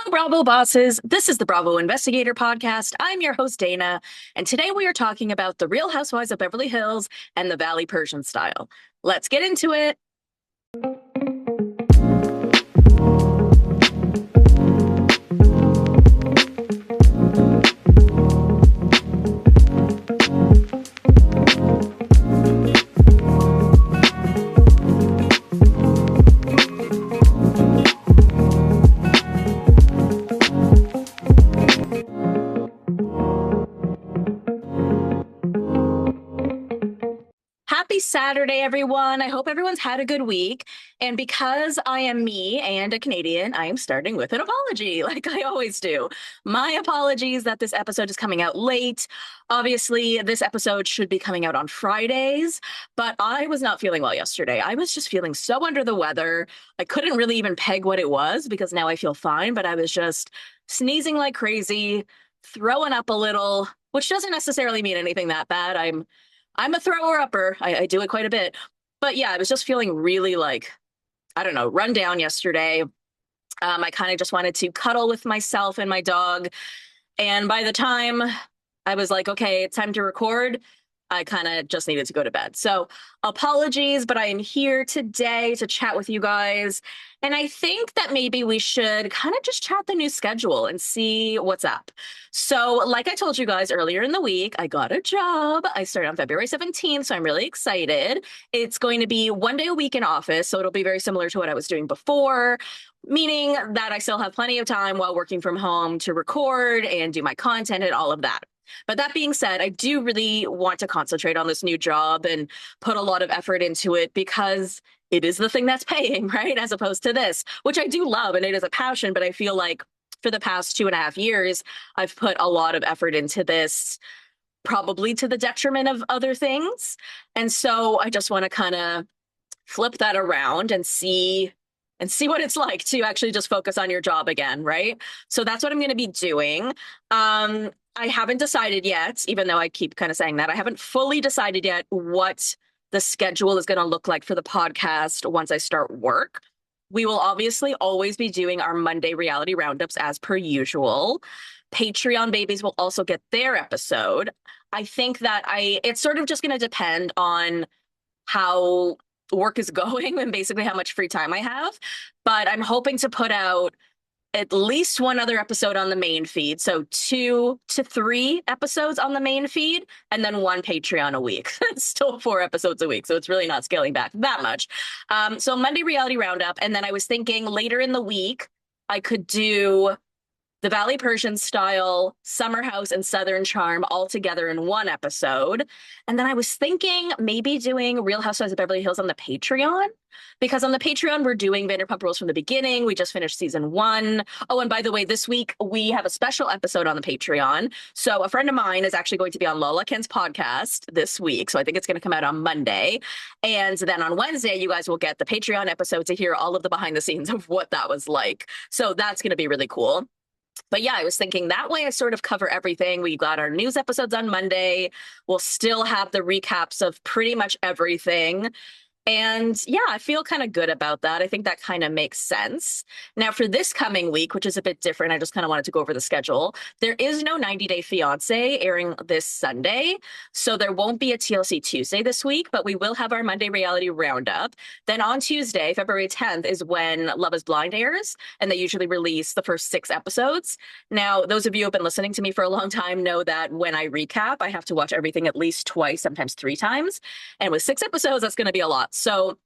Bravo bosses. This is the Bravo Investigator Podcast. I'm your host, Dana, and today we are talking about the Real Housewives of Beverly Hills and the Valley Persian Style. Let's get into it. Happy Saturday, everyone. I hope everyone's had a good week. And because I am me and a Canadian, I am starting with an apology, like I always do. My apologies that this episode is coming out late. Obviously, this episode should be coming out on Fridays, but I was not feeling well yesterday. I was just feeling so under the weather. I couldn't really even peg what it was because now I feel fine, but I was just sneezing like crazy, throwing up a little, which doesn't necessarily mean anything that bad. I'm a thrower upper. I do it quite a bit. But yeah, I was just feeling really like, I don't know, run down yesterday. I kind of just wanted to cuddle with myself and my dog. And by the time I was like, okay, it's time to record, I kind of just needed to go to bed. So apologies, but I am here today to chat with you guys. And I think that maybe we should kind of just chat the new schedule and see what's up. So like I told you guys earlier in the week, I got a job. I started on February 17th, so I'm really excited. It's going to be 1 day a week in office, so it'll be very similar to what I was doing before, meaning that I still have plenty of time while working from home to record and do my content and all of that. But that being said, I do really want to concentrate on this new job and put a lot of effort into it because it is the thing that's paying, right? As opposed to this, which I do love and it is a passion, but I feel like for the past 2.5 years, I've put a lot of effort into this, probably to the detriment of other things. And so I just want to kind of flip that around and see what it's like to actually just focus on your job again, right? So that's what I'm going to be doing. I haven't decided yet, even though I keep kind of saying that. I haven't fully decided yet what the schedule is going to look like for the podcast once I start work. We will obviously always be doing our Monday reality roundups as per usual. Patreon babies will also get their episode. I think that it's sort of just going to depend on how work is going and basically how much free time I have. But I'm hoping to put out at least one other episode on the main feed. So 2 to 3 episodes on the main feed and then one Patreon a week. It's still 4 episodes a week. So it's really not scaling back that much. So Monday reality roundup. And then I was thinking later in the week, I could do the Valley Persian Style, Summer House, and Southern Charm all together in one episode. And then I was thinking maybe doing Real Housewives of Beverly Hills on the Patreon, because on the Patreon, we're doing Vanderpump Rules from the beginning. We just finished season 1. Oh, and by the way, this week we have a special episode on the Patreon. So a friend of mine is actually going to be on Lola Ken's podcast this week. So I think it's going to come out on Monday. And then on Wednesday, you guys will get the Patreon episode to hear all of the behind the scenes of what that was like. So that's going to be really cool. But yeah, I was thinking that way I sort of cover everything. We got our news episodes on Monday. We'll still have the recaps of pretty much everything. And yeah, I feel kind of good about that. I think that kind of makes sense. Now, for this coming week, which is a bit different, I just kind of wanted to go over the schedule. There is no 90 Day Fiancé airing this Sunday. So there won't be a TLC Tuesday this week, but we will have our Monday reality roundup. Then on Tuesday, February 10th, is when Love is Blind airs, and they usually release the first 6 episodes. Now, those of you who have been listening to me for a long time know that when I recap, I have to watch everything at least twice, sometimes 3 times. And with 6 episodes, that's going to be a lot. So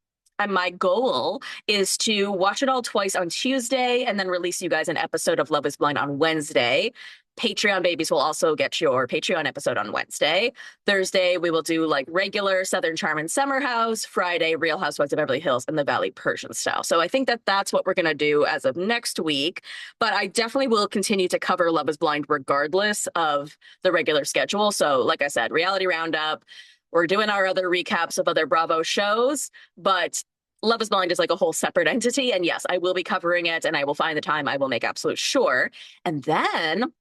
my goal is to watch it all twice on Tuesday and then release you guys an episode of Love is Blind on Wednesday. Patreon babies will also get your Patreon episode on Wednesday. Thursday, we will do like regular Southern Charm and Summer House. Friday, Real Housewives of Beverly Hills and the Valley Persian Style. So I think that that's what we're going to do as of next week. But I definitely will continue to cover Love is Blind regardless of the regular schedule. So like I said, reality roundup. We're doing our other recaps of other Bravo shows, but Love is Blind is like a whole separate entity. And yes, I will be covering it and I will find the time. I will make absolute sure. And then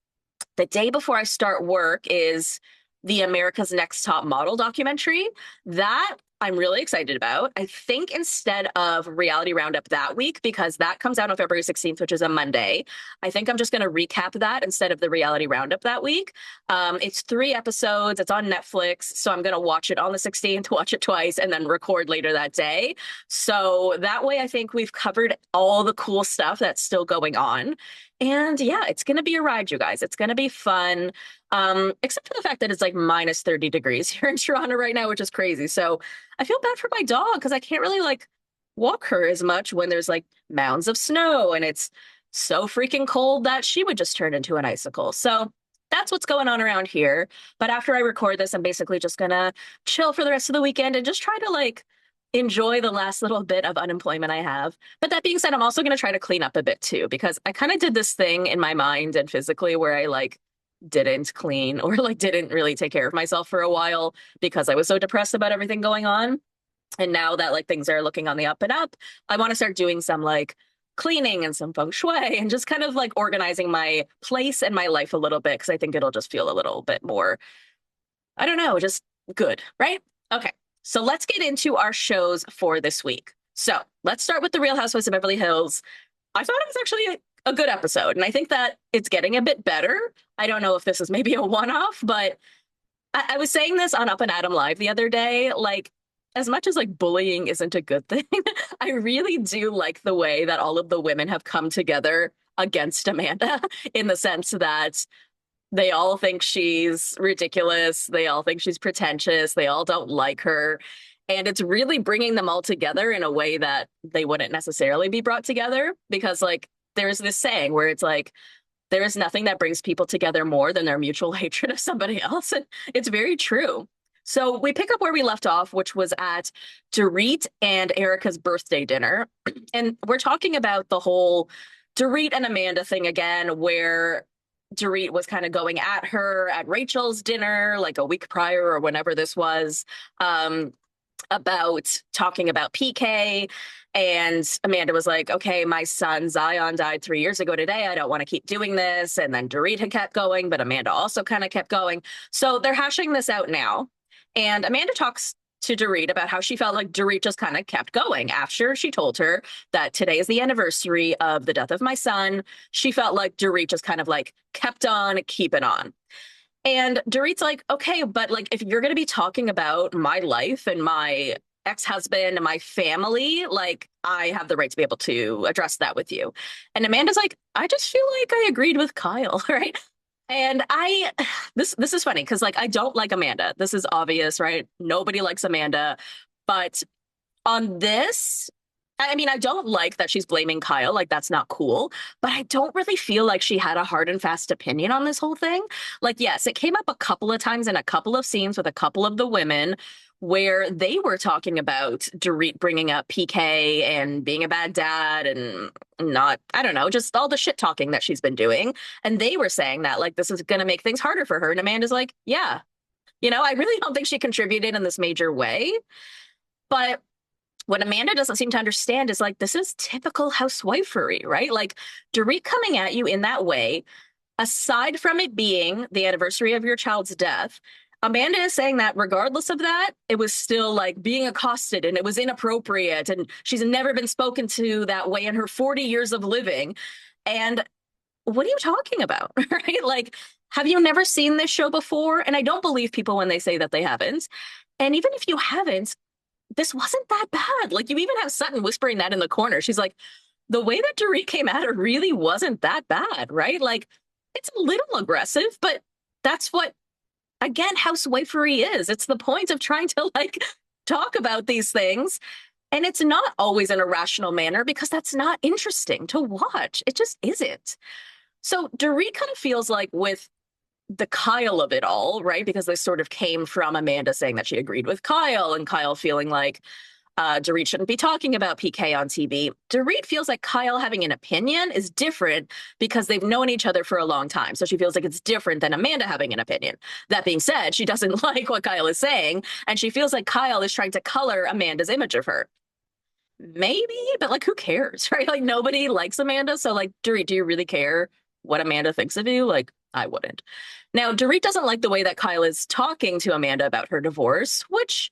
the day before I start work is the America's Next Top Model documentary. That I'm really excited about. I think instead of Reality Roundup that week, because that comes out on February 16th, which is a Monday, I think I'm just going to recap that instead of the Reality Roundup that week. It's 3 episodes, it's on Netflix, so I'm going to watch it on the 16th, watch it twice, and then record later that day. So that way, I think we've covered all the cool stuff that's still going on. And yeah, it's going to be a ride, you guys. It's going to be fun. Except for the fact that it's like minus 30 degrees here in Toronto right now, which is crazy. So I feel bad for my dog because I can't really like walk her as much when there's like mounds of snow and it's so freaking cold that she would just turn into an icicle. So that's what's going on around here. But after I record this, I'm basically just gonna chill for the rest of the weekend and just try to like enjoy the last little bit of unemployment I have. But that being said, I'm also gonna try to clean up a bit too, because I kind of did this thing in my mind and physically where I like didn't clean or like didn't really take care of myself for a while because I was so depressed about everything going on. And now that like things are looking on the up and up, I want to start doing some like cleaning and some feng shui and just kind of like organizing my place and my life a little bit because I think it'll just feel a little bit more, I don't know, just good, right? Okay. So let's get into our shows for this week. So let's start with The Real Housewives of Beverly Hills. I thought it was actually a good episode, and I think that it's getting a bit better. I don't know if this is maybe a one-off, but I was saying this on Up and Adam Live the other day, like as much as like bullying isn't a good thing, I really do like the way that all of the women have come together against Amanda in the sense that they all think she's ridiculous. They all think she's pretentious. They all don't like her. And it's really bringing them all together in a way that they wouldn't necessarily be brought together because, like, there's this saying where it's like, there is nothing that brings people together more than their mutual hatred of somebody else. And it's very true. So we pick up where we left off, which was at Dorit and Erica's birthday dinner. And we're talking about the whole Dorit and Amanda thing again, where Dorit was kind of going at her at Rachel's dinner, like a week prior or whenever this was, about talking about PK. And Amanda was like, okay, my son Zion died 3 years ago today. I don't want to keep doing this. And then Dorit had kept going, but Amanda also kind of kept going. So they're hashing this out now. And Amanda talks to Dorit about how she felt like Dorit just kind of kept going after she told her that today is the anniversary of the death of my son. She felt like Dorit just kind of like kept on keeping on. And Dorit's like, okay, but like if you're going to be talking about my life and my ex-husband and my family, like I have the right to be able to address that with you. And Amanda's like, I just feel like I agreed with Kyle, right? And this is funny because like I don't like Amanda. This is obvious, right? Nobody likes Amanda. But on this, I mean, I don't like that she's blaming Kyle. Like, that's not cool. But I don't really feel like she had a hard and fast opinion on this whole thing. Like, yes, it came up a couple of times in a couple of scenes with a couple of the women where they were talking about Dorit bringing up PK and being a bad dad and not, I don't know, just all the shit talking that she's been doing. And they were saying that, like, this is going to make things harder for her. And Amanda's like, yeah, I really don't think she contributed in this major way. But what Amanda doesn't seem to understand is like, this is typical housewifery, right? Like, Dorit coming at you in that way, aside from it being the anniversary of your child's death, Amanda is saying that regardless of that, it was still like being accosted and it was inappropriate. And she's never been spoken to that way in her 40 years of living. And what are you talking about, right? Like, have you never seen this show before? And I don't believe people when they say that they haven't. And even if you haven't, this wasn't that bad. Like, you even have Sutton whispering that in the corner. She's like, the way that Dorit came at her really wasn't that bad, right? Like, it's a little aggressive, but that's what, again, housewifery is. It's the point of trying to like talk about these things. And it's not always in a rational manner because that's not interesting to watch. It just isn't. So Dorit kind of feels like with the Kyle of it all, right? Because this sort of came from Amanda saying that she agreed with Kyle and Kyle feeling like Dorit shouldn't be talking about PK on TV. Dorit feels like Kyle having an opinion is different because they've known each other for a long time. So she feels like it's different than Amanda having an opinion. That being said, she doesn't like what Kyle is saying, and she feels like Kyle is trying to color Amanda's image of her. Maybe, but like, who cares, right? Like, nobody likes Amanda. So like, Dorit, do you really care what Amanda thinks of you? Like, I wouldn't. Now, Dorit doesn't like the way that Kyle is talking to Amanda about her divorce, which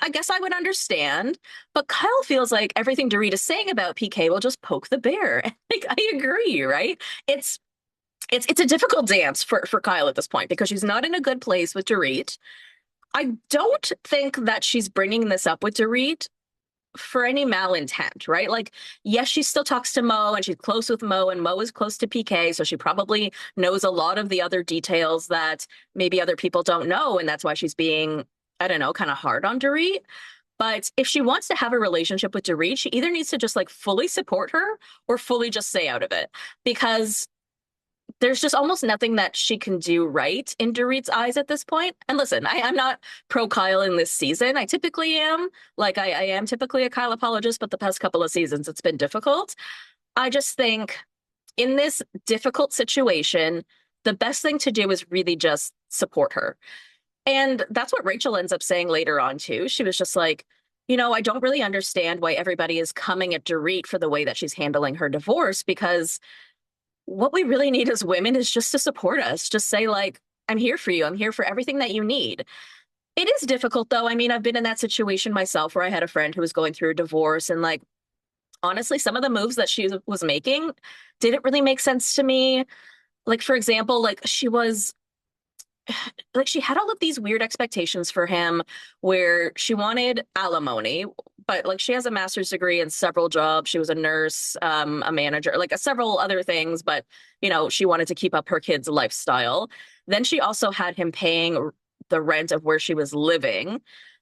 I guess I would understand, but Kyle feels like everything Dorit is saying about PK will just poke the bear. Like I agree, right? It's it's a difficult dance for Kyle at this point because she's not in a good place with Dorit. I don't think that she's bringing this up with Dorit for any malintent, right? Like, yes, she still talks to Mo and she's close with Mo, and Mo is close to PK, so she probably knows a lot of the other details that maybe other people don't know, and that's why she's being, I don't know, kind of hard on Dorit. But if she wants to have a relationship with Dorit, she either needs to just like fully support her or fully just stay out of it. Because there's just almost nothing that she can do right in Dorit's eyes at this point. And listen, I'm not pro Kyle in this season. I typically am. Like I am typically a Kyle apologist, but the past couple of seasons it's been difficult. I just think in this difficult situation, the best thing to do is really just support her. And that's what Rachel ends up saying later on too. She was just like, I don't really understand why everybody is coming at Dorit for the way that she's handling her divorce because what we really need as women is just to support us. Just say, like, I'm here for you. I'm here for everything that you need. It is difficult, though. I mean, I've been in that situation myself where I had a friend who was going through a divorce. And, like, honestly, some of the moves that she was making didn't really make sense to me. Like, for example, like, she had all of these weird expectations for him where she wanted alimony, but like she has a master's degree and several jobs. She was a nurse, a manager, like several other things, but she wanted to keep up her kids' lifestyle. Then she also had him paying the rent of where she was living.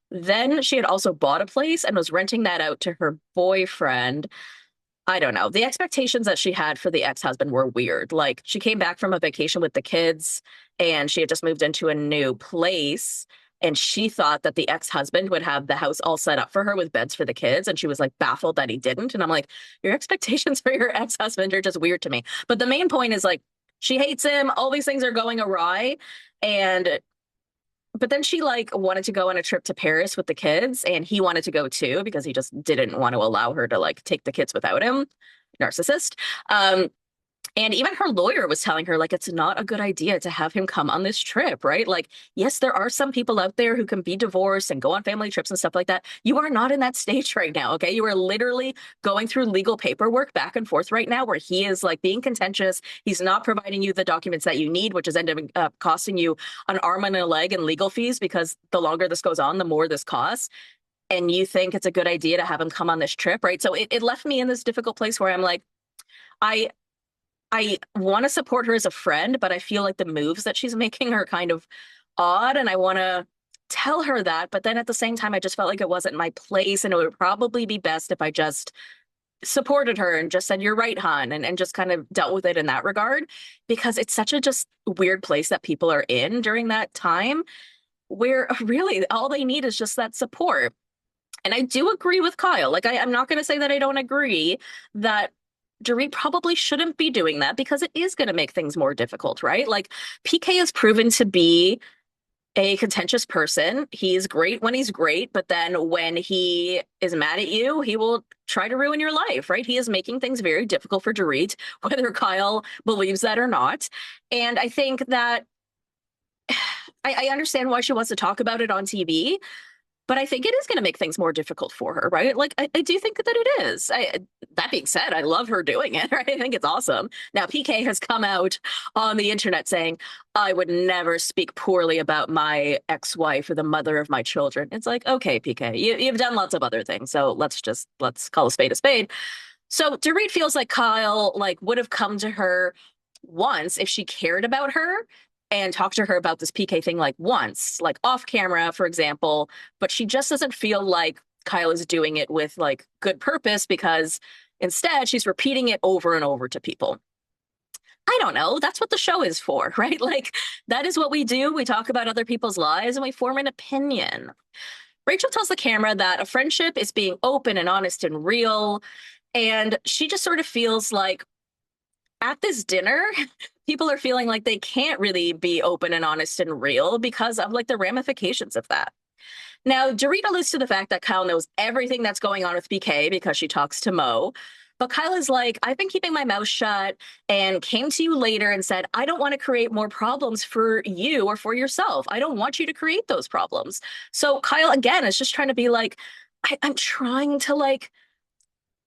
Then she had also bought a place and was renting that out to her boyfriend. I don't know. The expectations that she had for the ex-husband were weird. Like she came back from a vacation with the kids and she had just moved into a new place and she thought that the ex-husband would have the house all set up for her with beds for the kids and she was like baffled that he didn't. And I'm like, your expectations for your ex-husband are just weird to me. But the main point is like she hates him. All these things are going awry and but then she like wanted to go on a trip to Paris with the kids and he wanted to go too because he just didn't want to allow her to like take the kids without him. Narcissist. And even her lawyer was telling her, like, it's not a good idea to have him come on this trip, right? Like, yes, there are some people out there who can be divorced and go on family trips and stuff like that. You are not in that stage right now, okay? You are literally going through legal paperwork back and forth right now where he is like being contentious. He's not providing you the documents that you need, which is ending up costing you an arm and a leg in legal fees because the longer this goes on, the more this costs. And you think it's a good idea to have him come on this trip, right? So it left me in this difficult place where I'm like, I I want to support her as a friend, but I feel like the moves that she's making are kind of odd, and I want to tell her that. But then at the same time, I just felt like it wasn't my place, and it would probably be best if I just supported her and just said, "You're right, hon," and just kind of dealt with it in that regard, because it's such a just weird place that people are in during that time where really all they need is just that support. And I do agree with Kyle. Like, I'm not going to say that I don't agree that Dorit probably shouldn't be doing that because it is going to make things more difficult, right? Like, PK has proven to be a contentious person. He's great when he's great, but then when he is mad at you, he will try to ruin your life, right? He is making things very difficult for Dorit, whether Kyle believes that or not. And I think that I understand why she wants to talk about it on TV, but I think it is going to make things more difficult for her, right? Like, I do think that it is. That being said, I love her doing it, right? I think it's awesome. Now, PK has come out on the internet saying, I would never speak poorly about my ex-wife or the mother of my children. It's like, okay, PK, you've done lots of other things. So let's call a spade a spade. So Dorit feels like Kyle like would have come to her once if she cared about her and talked to her about this PK thing like once, like off camera, for example, but she just doesn't feel like Kyle is doing it with like good purpose because instead she's repeating it over and over to people. I don't know. That's what the show is for, right? Like that is what we do. We talk about other people's lives and we form an opinion. Rachel tells the camera that a friendship is being open and honest and real. And she just sort of feels like at this dinner, people are feeling like they can't really be open and honest and real because of like the ramifications of that. Now, Dorit alludes to the fact that Kyle knows everything that's going on with BK because she talks to Mo. But Kyla's like, I've been keeping my mouth shut and came to you later and said, I don't want to create more problems for you or for yourself. I don't want you to create those problems. So Kyle, again, is just trying to be like, I'm trying to like,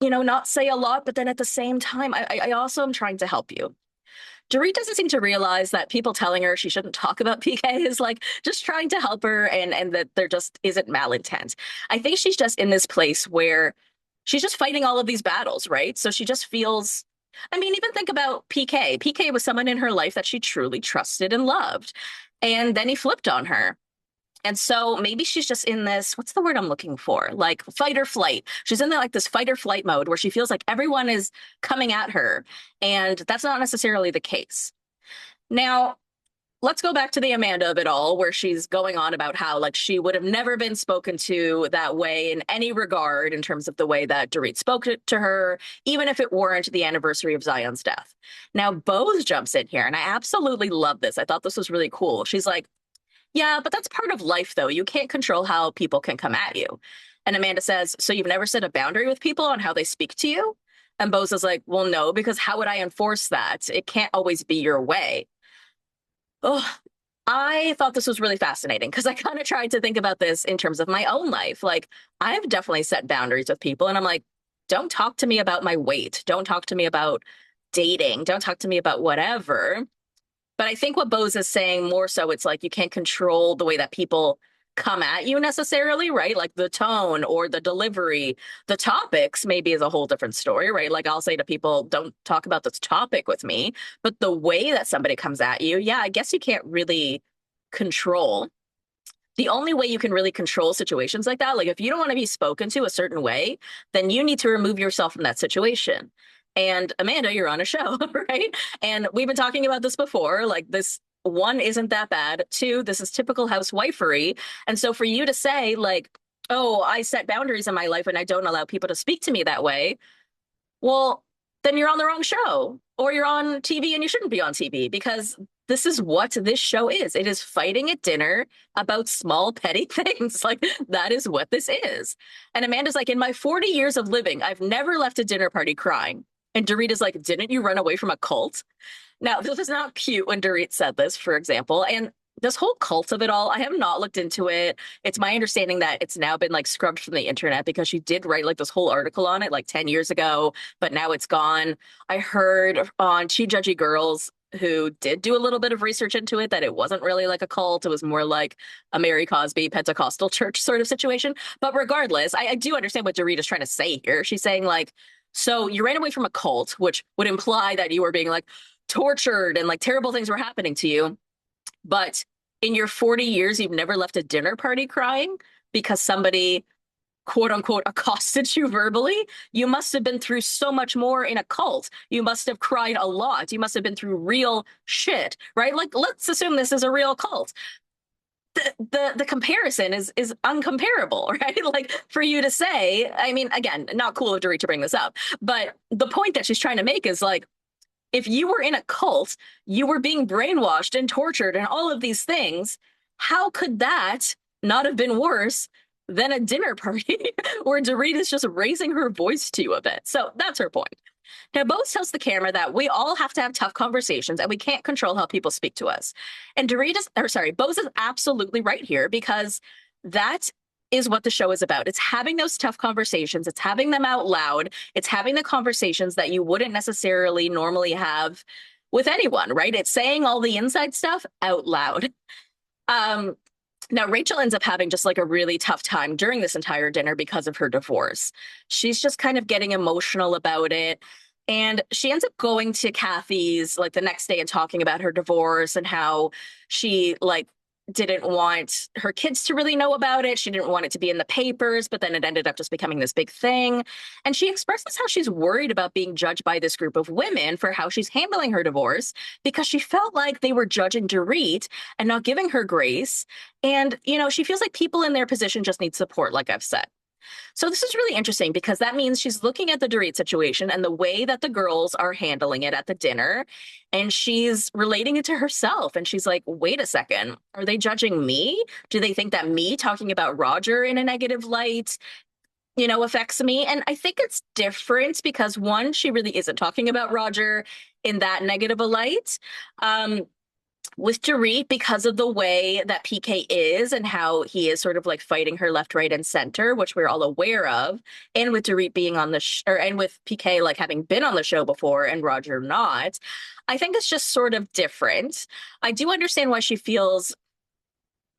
not say a lot, but then at the same time, I also am trying to help you. Dorit doesn't seem to realize that people telling her she shouldn't talk about PK is like just trying to help her and that there just isn't malintent. I think she's just in this place where she's just fighting all of these battles, right? So she just feels, I mean, even think about PK. PK was someone in her life that she truly trusted and loved. And then he flipped on her. And so maybe she's just in this, what's the word I'm looking for? Like fight or flight. She's in like this fight or flight mode where she feels like everyone is coming at her. And that's not necessarily the case. Now, let's go back to the Amanda of it all, where she's going on about how like she would have never been spoken to that way in any regard in terms of the way that Dorit spoke to her, even if it weren't the anniversary of Zion's death. Now, Bose jumps in here, and I absolutely love this. I thought this was really cool. She's like, yeah, but that's part of life, though. You can't control how people can come at you. And Amanda says, so you've never set a boundary with people on how they speak to you? And Bose is like, well, no, because how would I enforce that? It can't always be your way. Oh, I thought this was really fascinating because I kind of tried to think about this in terms of my own life. Like, I've definitely set boundaries with people, and I'm like, don't talk to me about my weight. Don't talk to me about dating. Don't talk to me about whatever. But I think what Bose is saying more so, it's like you can't control the way that people come at you necessarily, right? Like the tone or the delivery, the topics maybe is a whole different story, right? Like I'll say to people, don't talk about this topic with me, but the way that somebody comes at you, yeah, I guess you can't really control. The only way you can really control situations like that, like if you don't want to be spoken to a certain way, then you need to remove yourself from that situation. And Amanda, you're on a show, right? And we've been talking about this before. Like this one isn't that bad. Two, this is typical housewifery. And so for you to say like, oh, I set boundaries in my life and I don't allow people to speak to me that way, well, then you're on the wrong show or you're on TV and you shouldn't be on TV because this is what this show is. It is fighting at dinner about small, petty things. Like, that is what this is. And Amanda's like, in my 40 years of living, I've never left a dinner party crying. And Dorit is like, didn't you run away from a cult? Now, this is not cute when Dorit said this, for example. And this whole cult of it all, I have not looked into it. It's my understanding that it's now been like scrubbed from the internet because she did write like this whole article on it like 10 years ago, but now it's gone. I heard on Chi Judgy Girls, who did do a little bit of research into it, that it wasn't really like a cult. It was more like a Mary Cosby Pentecostal church sort of situation. But regardless, I do understand what Dorit is trying to say here. She's saying like, so you ran away from a cult, which would imply that you were being like tortured and like terrible things were happening to you. But in your 40 years, you've never left a dinner party crying because somebody, quote unquote, accosted you verbally. You must have been through so much more in a cult. You must have cried a lot. You must have been through real shit, right? Like, let's assume this is a real cult. The comparison is uncomparable, right? Like for you to say, I mean, again, not cool of Dorit to bring this up, but the point that she's trying to make is like, if you were in a cult, you were being brainwashed and tortured and all of these things. How could that not have been worse than a dinner party where Dorit is just raising her voice to you a bit? So that's her point. Now, Bose tells the camera that we all have to have tough conversations and we can't control how people speak to us. And Bose is absolutely right here because that is what the show is about. It's having those tough conversations. It's having them out loud. It's having the conversations that you wouldn't necessarily normally have with anyone, right? It's saying all the inside stuff out loud. Now, Rachel ends up having just like a really tough time during this entire dinner because of her divorce. She's just kind of getting emotional about it. And she ends up going to Kathy's like the next day and talking about her divorce and how she like didn't want her kids to really know about it. She didn't want it to be in the papers, but then it ended up just becoming this big thing. And she expresses how she's worried about being judged by this group of women for how she's handling her divorce because she felt like they were judging Dorit and not giving her grace. And, she feels like people in their position just need support, like I've said. So this is really interesting because that means she's looking at the Dorit situation and the way that the girls are handling it at the dinner, and she's relating it to herself. And she's like, wait a second, are they judging me? Do they think that me talking about Roger in a negative light affects me. And I think it's different because one, she really isn't talking about Roger in that negative a light. Um, with Dorit, because of the way that PK is and how he is sort of like fighting her left, right, and center, which we're all aware of, and with Dorit being on the and with PK like having been on the show before and Roger not, I think it's just sort of different. I do understand why she feels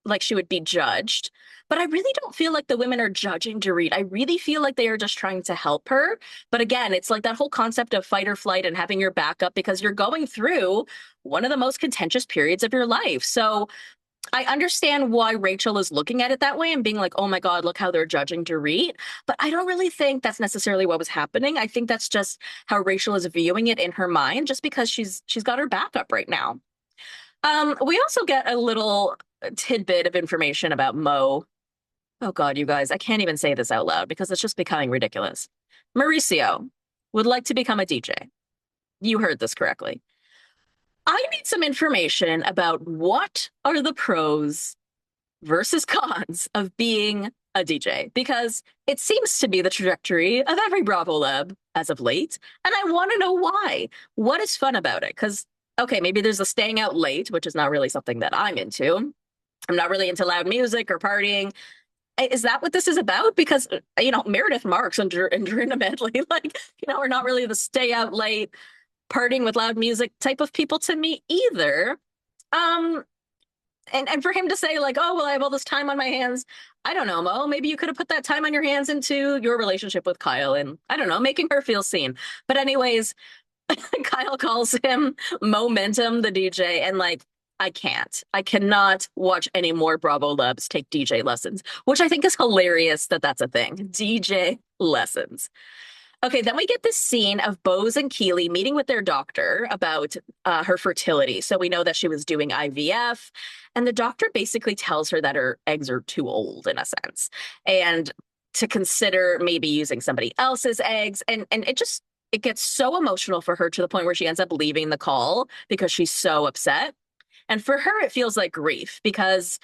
like she would be judged. But I really don't feel like the women are judging Dorit. I really feel like they are just trying to help her. But again, it's like that whole concept of fight or flight and having your backup because you're going through one of the most contentious periods of your life. So I understand why Rachel is looking at it that way and being like, oh my God, look how they're judging Dorit. But I don't really think that's necessarily what was happening. I think that's just how Rachel is viewing it in her mind, just because she's got her backup right now. We also get a little tidbit of information about Mo. Oh God, you guys, I can't even say this out loud because it's just becoming ridiculous. Mauricio would like to become a DJ. You heard this correctly. I need some information about what are the pros versus cons of being a DJ because it seems to be the trajectory of every Bravo Lab as of late. And I want to know why. What is fun about it? Because, okay, maybe there's a staying out late, which is not really something that I'm into. I'm not really into loud music or partying. Is that what this is about? Because, Meredith Marks and Dorina Medley, like, are not really the stay out late, partying with loud music type of people to me either. Um, and for him to say like, oh, well, I have all this time on my hands. I don't know, Mo, maybe you could have put that time on your hands into your relationship with Kyle and I don't know, making her feel seen. But anyways, Kyle calls him Mau-Mentum, the DJ, and like, I cannot watch any more Bravo Labs take DJ lessons, which I think is hilarious that that's a thing. DJ lessons. Okay, then we get this scene of Bose and Keely meeting with their doctor about her fertility. So we know that she was doing IVF, and the doctor basically tells her that her eggs are too old in a sense, and to consider maybe using somebody else's eggs. And it gets so emotional for her to the point where she ends up leaving the call because she's so upset. And for her, it feels like grief because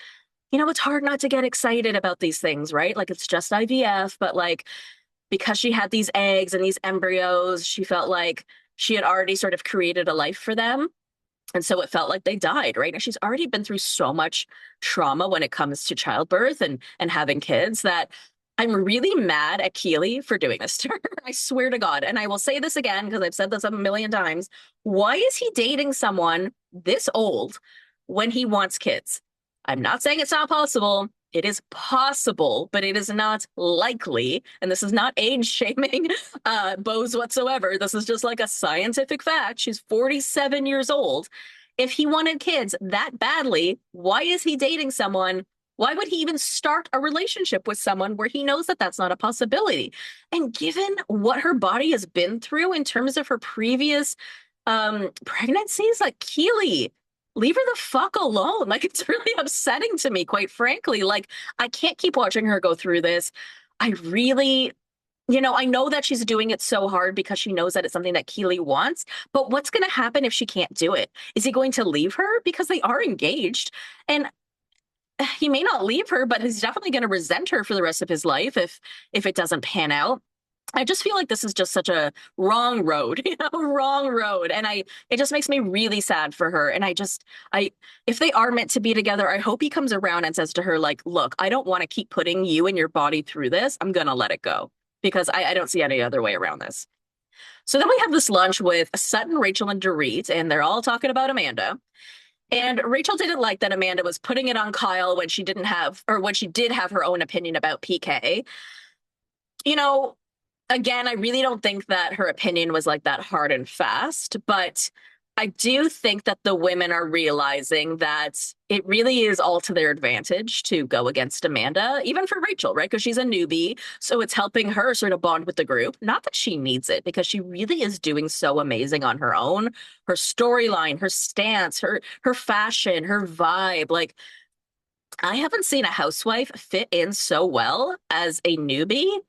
it's hard not to get excited about these things, right? Like it's just IVF, but like because she had these eggs and these embryos, she felt like she had already sort of created a life for them. And so it felt like they died, right? And she's already been through so much trauma when it comes to childbirth and having kids that I'm really mad at Keely for doing this to her. I swear to God. And I will say this again because I've said this a million times. Why is he dating someone this old when he wants kids? I'm not saying it's not possible. It is possible, but it is not likely. And this is not age shaming Bose whatsoever. This is just like a scientific fact. She's 47 years old. If he wanted kids that badly, why is he dating someone? Why would he even start a relationship with someone where he knows that that's not a possibility? And given what her body has been through in terms of her previous pregnancies, like Keely, leave her the fuck alone. Like, it's really upsetting to me, quite frankly. Like, I can't keep watching her go through this. I really, I know that she's doing it so hard because she knows that it's something that Keely wants. But what's going to happen if she can't do it? Is he going to leave her? Because they are engaged. And he may not leave her, but he's definitely going to resent her for the rest of his life if it doesn't pan out. I just feel like this is just such a wrong road, wrong road. And it just makes me really sad for her. And if they are meant to be together, I hope he comes around and says to her, like, look, I don't want to keep putting you and your body through this. I'm going to let it go because I don't see any other way around this. So then we have this lunch with Sutton, Rachel, and Dorit, and they're all talking about Amanda. And Rachel didn't like that Amanda was putting it on Kyle when she didn't have, or when she did have her own opinion about PK. You know, again, I really don't think that her opinion was like that hard and fast, but I do think that the women are realizing that it really is all to their advantage to go against Amanda, even for Rachel, right? Because she's a newbie. So it's helping her sort of bond with the group. Not that she needs it, because she really is doing so amazing on her own. Her storyline, her stance, her fashion, her vibe. Like, I haven't seen a housewife fit in so well as a newbie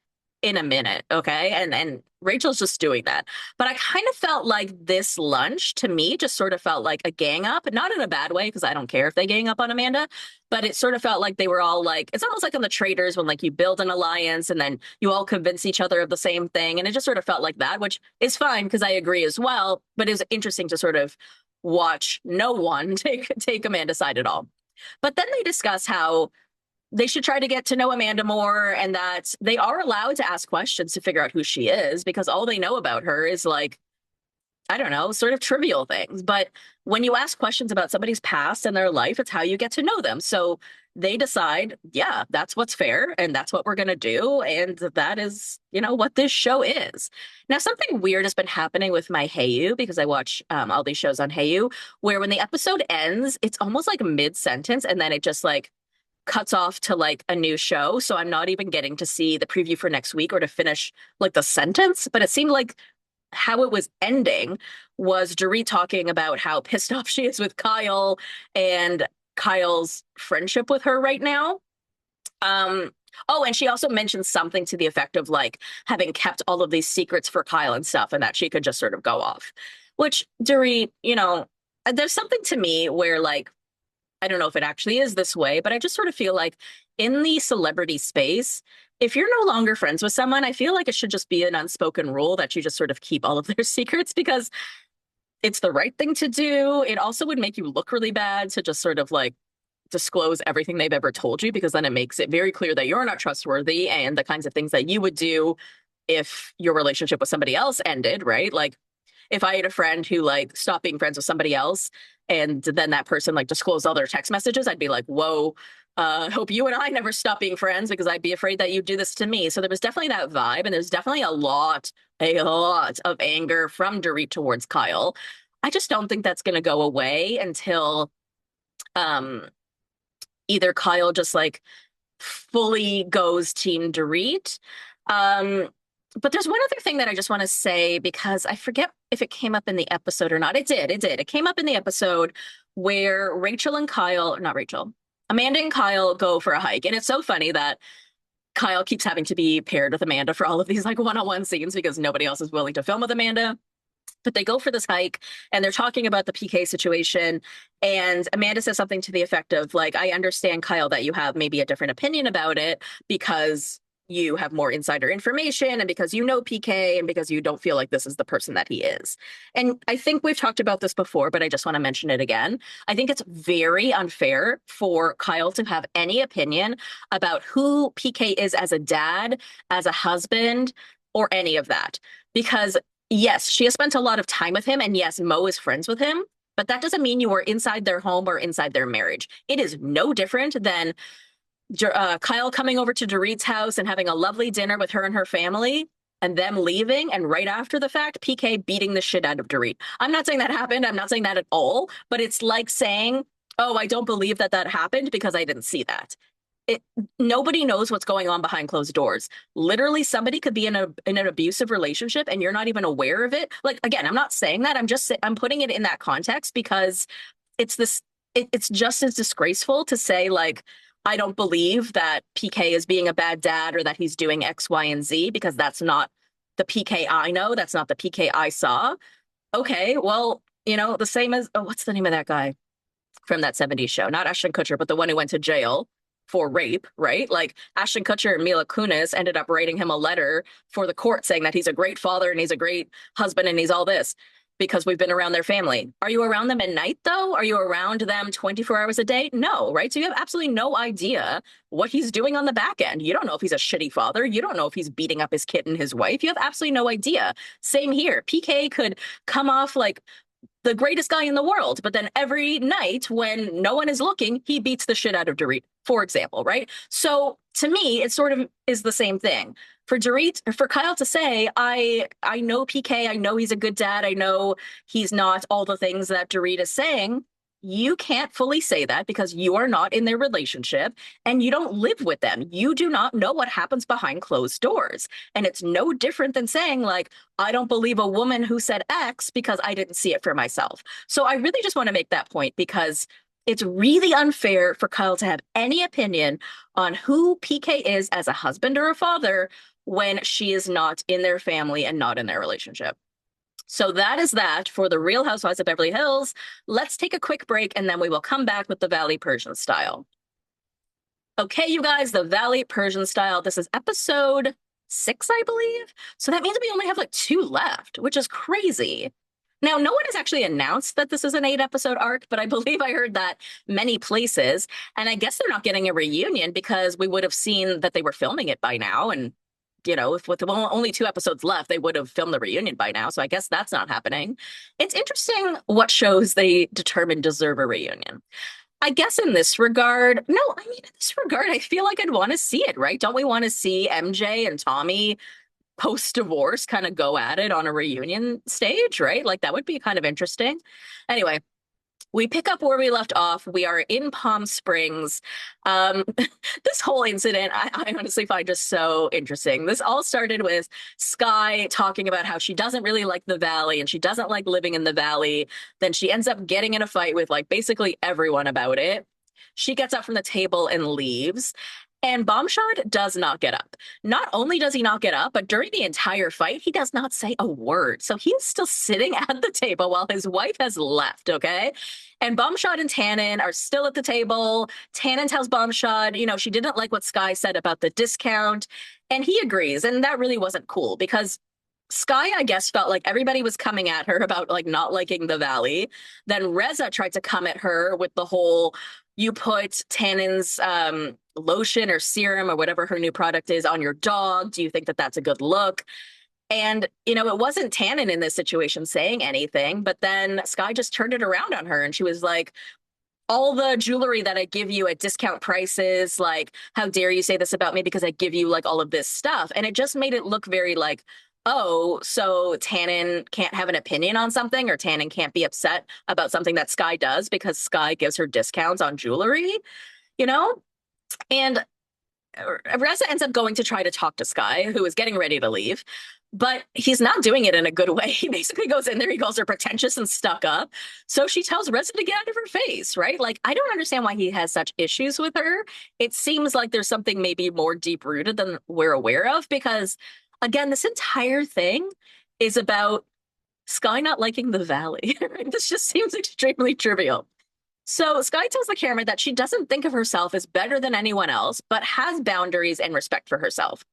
in a minute, okay? And Rachel's just doing that. But I kind of felt like this lunch to me just sort of felt like a gang up, not in a bad way, because I don't care if they gang up on Amanda, but it sort of felt like they were all like, it's almost like on the Traitors when like you build an alliance and then you all convince each other of the same thing. And it just sort of felt like that, which is fine because I agree as well. But it was interesting to sort of watch no one take Amanda's side at all. But then they discuss how they should try to get to know Amanda more and that they are allowed to ask questions to figure out who she is because all they know about her is like, I don't know, sort of trivial things. But when you ask questions about somebody's past and their life, it's how you get to know them. So they decide, yeah, that's what's fair and that's what we're going to do. And that is, what this show is. Now, something weird has been happening with my Hayu because I watch all these shows on Hayu where when the episode ends, it's almost like mid-sentence and then it just like cuts off to like a new show. So I'm not even getting to see the preview for next week or to finish like the sentence. But it seemed like how it was ending was Dorit talking about how pissed off she is with Kyle and Kyle's friendship with her right now. Oh, and she also mentioned something to the effect of like having kept all of these secrets for Kyle and stuff and that she could just sort of go off. Which Dorit, there's something to me where like I don't know if it actually is this way, but I just sort of feel like in the celebrity space, if you're no longer friends with someone, I feel like it should just be an unspoken rule that you just sort of keep all of their secrets because it's the right thing to do. It also would make you look really bad to just sort of like disclose everything they've ever told you because then it makes it very clear that you're not trustworthy and the kinds of things that you would do if your relationship with somebody else ended, right? Like if I had a friend who like stopped being friends with somebody else and then that person like disclosed all their text messages, I'd be like, whoa, hope you and I never stop being friends because I'd be afraid that you'd do this to me. So there was definitely that vibe. And there's definitely a lot of anger from Dorit towards Kyle. I just don't think that's going to go away until um, either Kyle just like fully goes Team Dorit. But there's one other thing that I just want to say because I forget if it came up in the episode or not. It did. It did. It came up in the episode where Rachel and Kyle, not Rachel, Amanda and Kyle go for a hike. And it's so funny that Kyle keeps having to be paired with Amanda for all of these like one-on-one scenes because nobody else is willing to film with Amanda. But they go for this hike and they're talking about the PK situation. And Amanda says something to the effect of, like, I understand, Kyle, that you have maybe a different opinion about it because you have more insider information and because you know PK and because you don't feel like this is the person that he is. And I think we've talked about this before, but I just want to mention it again. I think it's very unfair for Kyle to have any opinion about who PK is as a dad, as a husband, or any of that. Because yes, she has spent a lot of time with him, and yes, Mo is friends with him, but that doesn't mean you are inside their home or inside their marriage. It is no different than Kyle coming over to Dorit's house and having a lovely dinner with her and her family, and them leaving, and right after the fact, PK beating the shit out of Dorit. I'm not saying that happened. I'm not saying that at all, but it's like saying, oh, I don't believe that that happened because I didn't see that. It, nobody knows what's going on behind closed doors. Literally, somebody could be in an abusive relationship and you're not even aware of it. Like, again, I'm not saying that. I'm putting it in that context because it's just as disgraceful to say, like, I don't believe that PK is being a bad dad or that he's doing X, Y, and Z because that's not the PK I know. That's not the PK I saw. Okay, well, the same as, oh, what's the name of that guy from that 70s show? Not Ashton Kutcher, but the one who went to jail for rape, right? Like Ashton Kutcher and Mila Kunis ended up writing him a letter for the court saying that he's a great father and he's a great husband and he's all this because we've been around their family. Are you around them at night though? Are you around them 24 hours a day? No, right? So you have absolutely no idea what he's doing on the back end. You don't know if he's a shitty father. You don't know if he's beating up his kid and his wife. You have absolutely no idea. Same here. PK could come off like the greatest guy in the world, but then every night when no one is looking, he beats the shit out of Dorit, for example, right? So to me, it sort of is the same thing. For Dorit, for Kyle to say, I know PK, I know he's a good dad, I know he's not all the things that Dorit is saying, you can't fully say that because you are not in their relationship and you don't live with them. You do not know what happens behind closed doors. And it's no different than saying, like, I don't believe a woman who said X because I didn't see it for myself. So I really just want to make that point because It's really unfair for Kyle to have any opinion on who PK is as a husband or a father when she is not in their family and not in their relationship. So that is that for the Real Housewives of Beverly Hills. Let's take a quick break and then we will come back with the Valley Persian Style. Okay, you guys, the Valley Persian Style. This is episode 6, I believe. So that means we only have like 2 left, which is crazy. Now, no one has actually announced that this is an 8-episode arc, but I believe I heard that many places. And I guess they're not getting a reunion because we would have seen that they were filming it by now. And, if with only 2 episodes left, they would have filmed the reunion by now. So I guess that's not happening. It's interesting what shows they determine deserve a reunion. I guess in this regard, no, I mean, in this regard, I feel like I'd want to see it, right? Don't we want to see MJ and Tommy post-divorce kind of go at it on a reunion stage, right? Like that would be kind of interesting. Anyway, we pick up where we left off. We are in Palm Springs. Um, this whole incident, I honestly find just so interesting. This all started with Sky talking about how she doesn't really like the Valley and she doesn't like living in the Valley. Then she ends up getting in a fight with like basically everyone about it. She gets up from the table and leaves. And Bombshot does not get up. Not only does he not get up, but during the entire fight, he does not say a word. So he's still sitting at the table while his wife has left, okay? And Bombshot and Tannen are still at the table. Tannen tells Bombshot, she didn't like what Sky said about the discount. And he agrees. And that really wasn't cool because Sky, I guess, felt like everybody was coming at her about like not liking the Valley. Then Reza tried to come at her with the whole you put Tannen's lotion or serum or whatever her new product is on your dog. Do you think that that's a good look? And, it wasn't Tannen in this situation saying anything, but then Sky just turned it around on her and she was like, all the jewelry that I give you at discount prices, like, how dare you say this about me because I give you like all of this stuff. And it just made it look very like, oh, so Tannen can't have an opinion on something or Tannen can't be upset about something that Sky does because Sky gives her discounts on jewelry, you know? And Reza ends up going to try to talk to Sky, who is getting ready to leave, but he's not doing it in a good way. He basically goes in there, he calls her pretentious and stuck up. So she tells Reza to get out of her face, right? Like, I don't understand why he has such issues with her. It seems like there's something maybe more deep rooted than we're aware of, because again, this entire thing is about Sky not liking the Valley. Right? This just seems extremely trivial. So Sky tells the camera that she doesn't think of herself as better than anyone else, but has boundaries and respect for herself.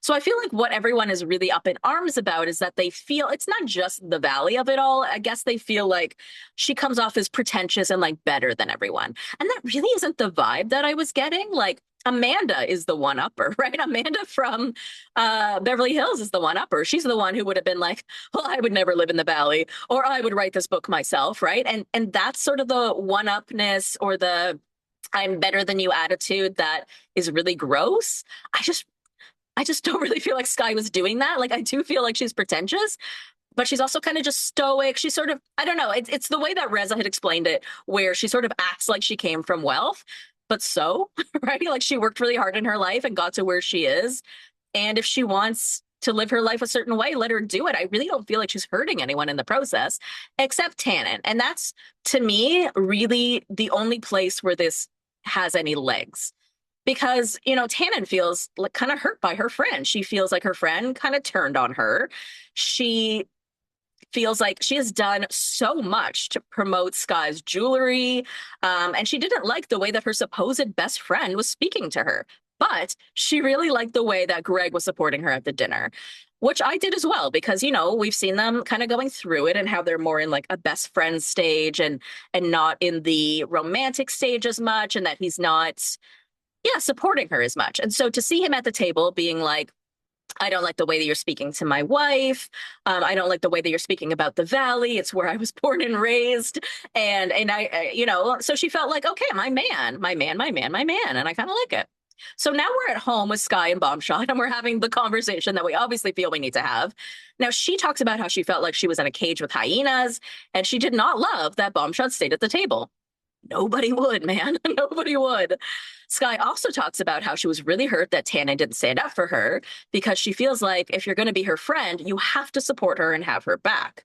So I feel like what everyone is really up in arms about is that they feel it's not just the Valley of it all. I guess they feel like she comes off as pretentious and like better than everyone. And that really isn't the vibe that I was getting. Like, Amanda is the one upper, right? Amanda from Beverly Hills is the one upper. She's the one who would have been like, well, I would never live in the Valley, or I would write this book myself, right? And that's sort of the one upness or the I'm better than you attitude that is really gross. I just don't really feel like Sky was doing that. Like, I do feel like she's pretentious, but she's also kind of just stoic. She's sort of, I don't know, it's the way that Reza had explained it, where she sort of acts like she came from wealth, but so, right? Like, she worked really hard in her life and got to where she is. And if she wants to live her life a certain way, let her do it. I really don't feel like she's hurting anyone in the process, except Tannen. And that's, to me, really the only place where this has any legs because Tannen feels like kind of hurt by her friend. She feels like her friend kind of turned on her. She feels like she has done so much to promote Sky's jewelry, and she didn't like the way that her supposed best friend was speaking to her, but she really liked the way that Greg was supporting her at the dinner, which I did as well, because we've seen them kind of going through it and how they're more in like a best friend stage and not in the romantic stage as much, and that he's not supporting her as much. And so to see him at the table being like, I don't like the way that you're speaking to my wife. I don't like the way that you're speaking about the Valley. It's where I was born and raised. And so she felt like, okay, my man, my man, my man, my man. And I kind of like it. So now we're at home with Sky and Bombshot, and we're having the conversation that we obviously feel we need to have. Now, she talks about how she felt like she was in a cage with hyenas, and she did not love that Bombshot stayed at the table. Nobody would, man. Nobody would. Sky also talks about how she was really hurt that Tannen didn't stand up for her because she feels like if you're going to be her friend, you have to support her and have her back.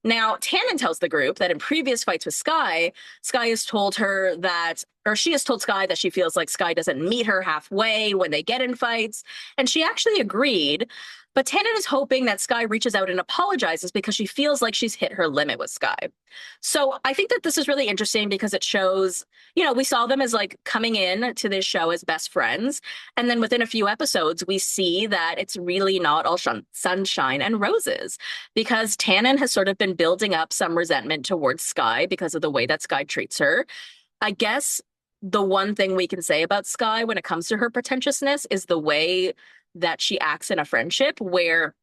Now, Tannen tells the group that in previous fights with Sky, Sky has told her that, or she has told Sky that she feels like Sky doesn't meet her halfway when they get in fights. And she actually agreed. But Tannen is hoping that Sky reaches out and apologizes because she feels like she's hit her limit with Sky. So I think that this is really interesting because it shows, we saw them as like coming in to this show as best friends. And then within a few episodes, we see that it's really not all sunshine and roses because Tannen has sort of been building up some resentment towards Sky because of the way that Sky treats her. I guess the one thing we can say about Sky when it comes to her pretentiousness is the way that she acts in a friendship where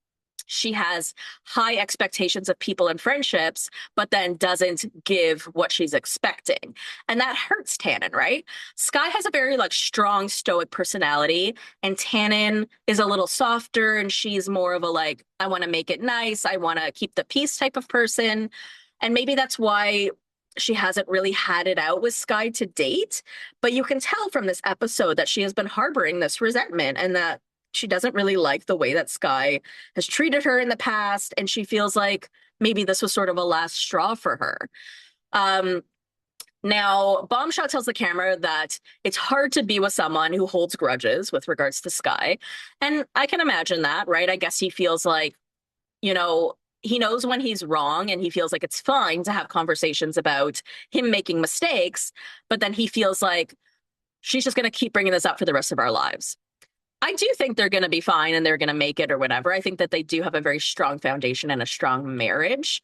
she has high expectations of people and friendships, but then doesn't give what she's expecting. And that hurts Tannen, right? Sky has a very like strong stoic personality, and Tannen is a little softer, and she's more of a like, I want to make it nice, I want to keep the peace type of person. And maybe that's why she hasn't really had it out with Sky to date. But you can tell from this episode that she has been harboring this resentment and that she doesn't really like the way that Sky has treated her in the past, and she feels like maybe this was sort of a last straw for her. Now, Bombshot tells the camera that it's hard to be with someone who holds grudges with regards to Sky, and I can imagine that, right? I guess he feels like, he knows when he's wrong, and he feels like it's fine to have conversations about him making mistakes, but then he feels like she's just going to keep bringing this up for the rest of our lives. I do think they're going to be fine and they're going to make it or whatever. I think that they do have a very strong foundation and a strong marriage.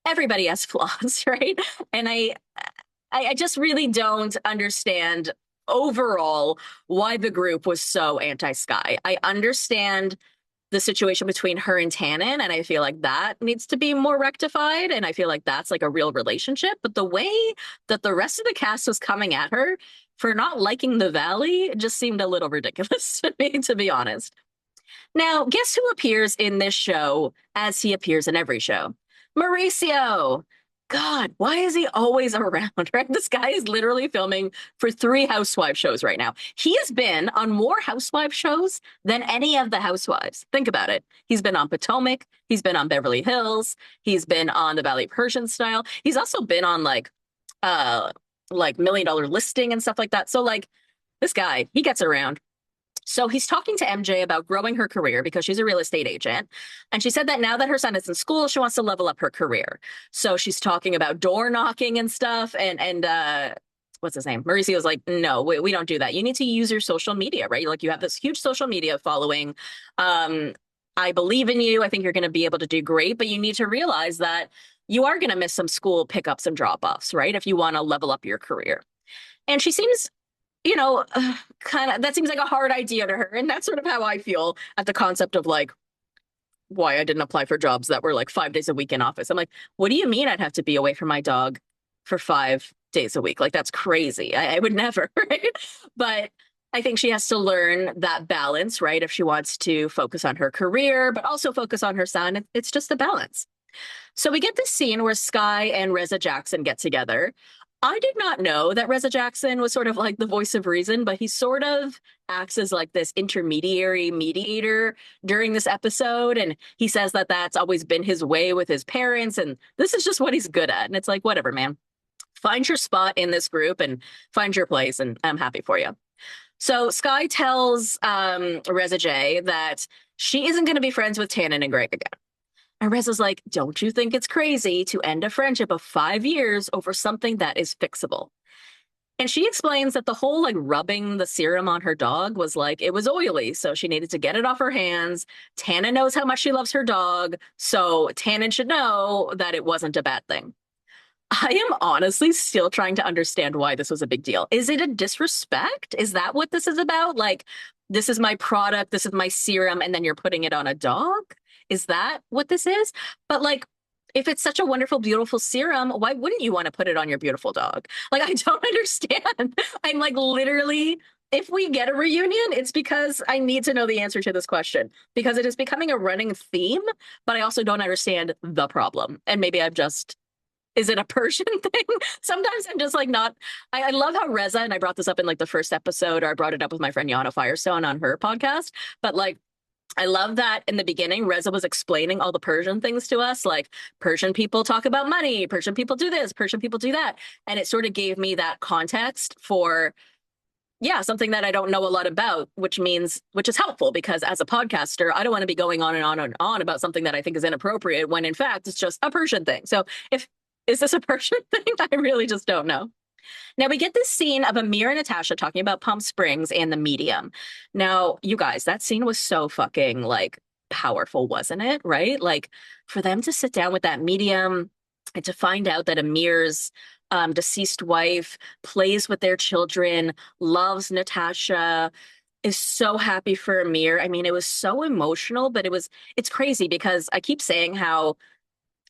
Everybody has flaws, right? And I just really don't understand overall why the group was so anti-Sky. I understand the situation between her and Tannen, and I feel like that needs to be more rectified, and I feel like that's like a real relationship. But the way that the rest of the cast was coming at her for not liking the Valley just seemed a little ridiculous to me, to be honest. Now, guess who appears in this show as he appears in every show? Mauricio. God, why is he always around, right? This guy is literally filming for 3 housewife shows right now. He has been on more housewife shows than any of the housewives. Think about it. He's been on Potomac. He's been on Beverly Hills. He's been on the Valley Persian Style. He's also been on like $1 Million Listing and stuff like that. So like this guy, he gets around. So he's talking to MJ about growing her career because she's a real estate agent. And she said that now that her son is in school, she wants to level up her career. So she's talking about door knocking and stuff. And what's his name? Mauricio's like, no, we don't do that. You need to use your social media, right? Like you have this huge social media following. I believe in you. I think you're going to be able to do great, but you need to realize that you are going to miss some school pickups and drop-offs, right? If you want to level up your career. And she seems kind of, that seems like a hard idea to her. And that's sort of how I feel at the concept of like, why I didn't apply for jobs that were like 5 days a week in office. I'm like, what do you mean I'd have to be away from my dog for 5 days a week? Like, that's crazy. I would never, right? But I think she has to learn that balance, right? If she wants to focus on her career, but also focus on her son, it's just a balance. So we get this scene where Sky and Reza Jackson get together. I did not know that Reza Jackson was sort of like the voice of reason, but he sort of acts as like this intermediary mediator during this episode. And he says that that's always been his way with his parents. And this is just what he's good at. And it's like, whatever, man. Find your spot in this group and find your place. And I'm happy for you. So Sky tells Reza J that she isn't going to be friends with Tannen and Greg again. And Reza's like, don't you think it's crazy to end a friendship of 5 years over something that is fixable? And she explains that the whole like rubbing the serum on her dog was like, it was oily, so she needed to get it off her hands. Tannen knows how much she loves her dog, so Tannen should know that it wasn't a bad thing. I am honestly still trying to understand why this was a big deal. Is it a disrespect? Is that what this is about? Like, this is my product, this is my serum, and then you're putting it on a dog? Is that what this is? But like, if it's such a wonderful, beautiful serum, why wouldn't you want to put it on your beautiful dog? Like, I don't understand. I'm like, literally, if we get a reunion, it's because I need to know the answer to this question because it is becoming a running theme, but I also don't understand the problem. And maybe I've just, is it a Persian thing? Sometimes I'm just like not, I love how Reza, and I brought this up in like the first episode, or I brought it up with my friend Yana Firestone on her podcast, but like, I love that in the beginning, Reza was explaining all the Persian things to us, like Persian people talk about money, Persian people do this, Persian people do that. And it sort of gave me that context for, yeah, something that I don't know a lot about, which is helpful because as a podcaster, I don't want to be going on and on and on about something that I think is inappropriate when in fact it's just a Persian thing. So is this a Persian thing? I really just don't know. Now we get this scene of Amir and Natasha talking about Palm Springs and the medium. Now, you guys, that scene was so fucking like powerful, wasn't it? Right? Like for them to sit down with that medium and to find out that Amir's deceased wife plays with their children, loves Natasha, is so happy for Amir. I mean, it was so emotional, but it's crazy because I keep saying how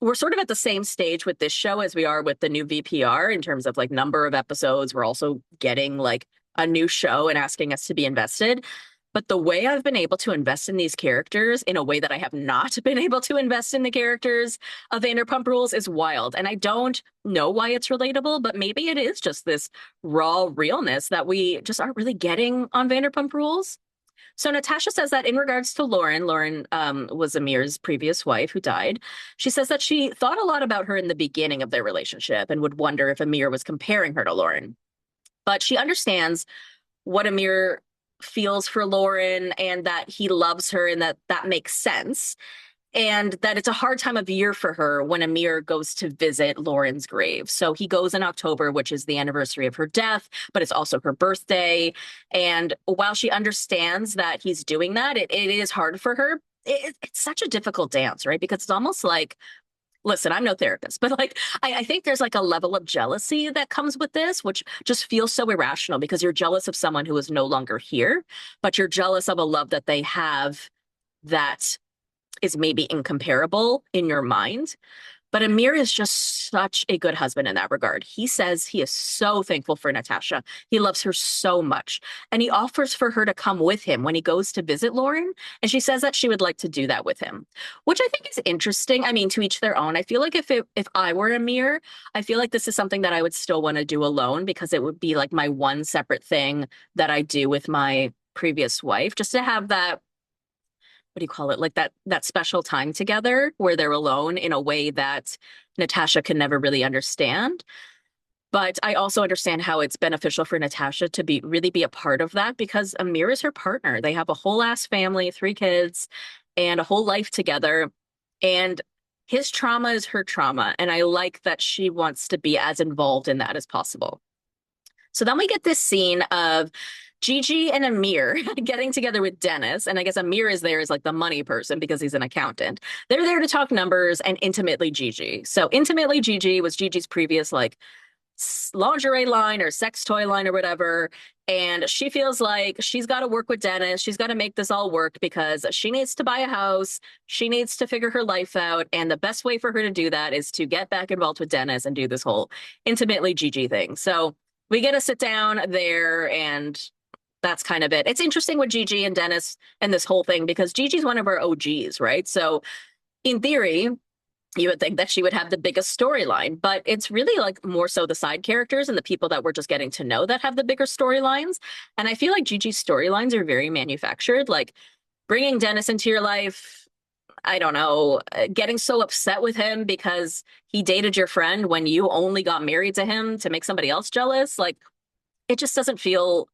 we're sort of at the same stage with this show as we are with the new VPR in terms of like number of episodes. We're also getting like a new show and asking us to be invested. But the way I've been able to invest in these characters in a way that I have not been able to invest in the characters of Vanderpump Rules is wild. And I don't know why it's relatable, but maybe it is just this raw realness that we just aren't really getting on Vanderpump Rules. So Natasha says that in regards to Lauren was Amir's previous wife who died. She says that she thought a lot about her in the beginning of their relationship and would wonder if Amir was comparing her to Lauren. But she understands what Amir feels for Lauren and that he loves her and that makes sense. And that it's a hard time of year for her when Amir goes to visit Lauren's grave. So he goes in October, which is the anniversary of her death, but it's also her birthday. And while she understands that he's doing that, it is hard for her. It's such a difficult dance, right? Because it's almost like, listen, I'm no therapist, but like I think there's like a level of jealousy that comes with this, which just feels so irrational because you're jealous of someone who is no longer here, but you're jealous of a love that they have that is maybe incomparable in your mind. But Amir is just such a good husband in that regard. He says he is so thankful for Natasha. He loves her so much. And he offers for her to come with him when he goes to visit Lauren. And she says that she would like to do that with him, which I think is interesting. I mean, to each their own. I feel like if I were Amir, I feel like this is something that I would still want to do alone because it would be like my one separate thing that I do with my previous wife, just to have that, what do you call it? Like that special time together where they're alone in a way that Natasha can never really understand. But I also understand how it's beneficial for Natasha to really be a part of that because Amir is her partner. They have a whole ass family, 3 kids, and a whole life together. And his trauma is her trauma. And I like that she wants to be as involved in that as possible. So then we get this scene of Gigi and Amir getting together with Dennis. And I guess Amir is there as like the money person because he's an accountant. They're there to talk numbers and Intimately Gigi. So Intimately Gigi was Gigi's previous like lingerie line or sex toy line or whatever. And she feels like she's got to work with Dennis. She's got to make this all work because she needs to buy a house. She needs to figure her life out. And the best way for her to do that is to get back involved with Dennis and do this whole Intimately Gigi thing. So we get to sit down there and that's kind of it. It's interesting with Gigi and Dennis and this whole thing because Gigi's one of our OGs, right? So in theory, you would think that she would have the biggest storyline, but it's really like more so the side characters and the people that we're just getting to know that have the bigger storylines. And I feel like Gigi's storylines are very manufactured, like bringing Dennis into your life. I don't know, getting so upset with him because he dated your friend when you only got married to him to make somebody else jealous. Like it just doesn't feel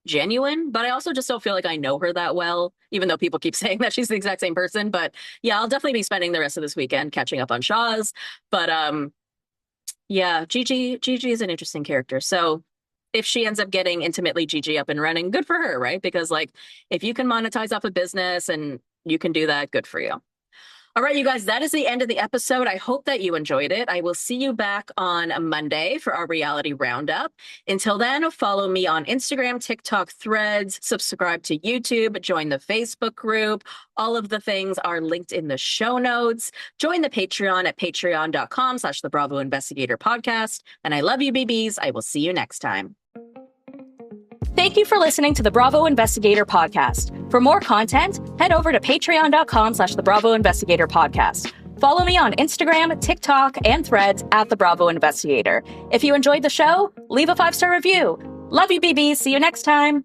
genuine, but I also just don't feel like I know her that well, even though people keep saying that she's the exact same person. But yeah, I'll definitely be spending the rest of this weekend catching up on Shaw's. But yeah, Gigi is an interesting character. So if she ends up getting Intimately Gigi up and running, good for her, right? Because like if you can monetize off a business and you can do that, good for you. All right, you guys, that is the end of the episode. I hope that you enjoyed it. I will see you back on a Monday for our reality roundup. Until then, follow me on Instagram, TikTok, Threads, subscribe to YouTube, join the Facebook group. All of the things are linked in the show notes. Join the Patreon at patreon.com/The Bravo Investigator Podcast. And I love you, BBs. I will see you next time. Thank you for listening to the Bravo Investigator Podcast. For more content, head over to patreon.com/The Bravo Investigator Podcast. Follow me on Instagram, TikTok, and Threads at The Bravo Investigator. If you enjoyed the show, leave a 5-star review. Love you, BBs. See you next time.